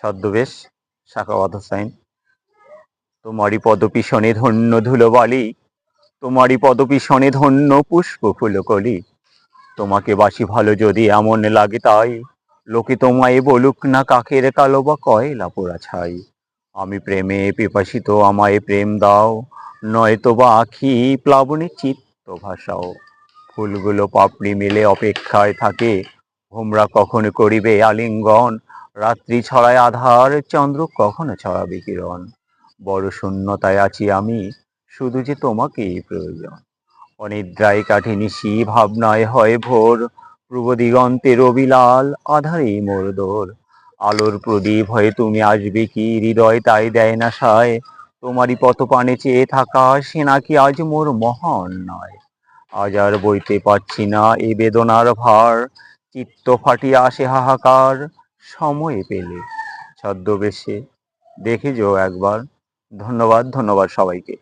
ছদ্মবেশ সাখাওয়াত হোসাইন। তোমারই পদপিশনে ধন্য ধুলোবালি, তোমারই পদপিশনে ধন্য পুষ্প ফুলকলি। তোমাকে বাসি ভালো যদি এমন লাগে তাই, লোকে তোমায় বলুক না কাকের কালো বা কয়লা পোড়া ছাই। আমি প্রেমে পিপাসিত, আমায় প্রেম দাও, নয়তো বা আখি প্লাবনে চিত্ত ভাসাও। ফুলগুলো পাপড়ি মেলে অপেক্ষায় থাকে, ভোমরা কখন করিবে আলিঙ্গন। রাত্রি ছড়ায় আধার, চন্দ্র কখন ছড়াবে কিরণ। বড় শূন্যতায় আছি আমি, শুধু যে তোমাকেই প্রয়োজন। অনিদ্রায় কাটে নিশি, ভাবনায় হয় ভোর, পূর্ব দিগন্তে রবিলাল, আধারেই মোর দোর। আলোর প্রদীপ হয়ে তুমি আসবে কি, হৃদয় তাই দেয় না সায়। তোমারই পথপানে চেয়ে থাকা, সে নাকি আজ মোর মহান নয়। আজ আর বইতে পারছি না এই বেদনার ভার, চিত্ত ফাটিয়া আসে হাহাকার। সময় পেলে ছদ্মবেশে দেখে যেও একবার। ধন্যবাদ, ধন্যবাদ সবাইকে।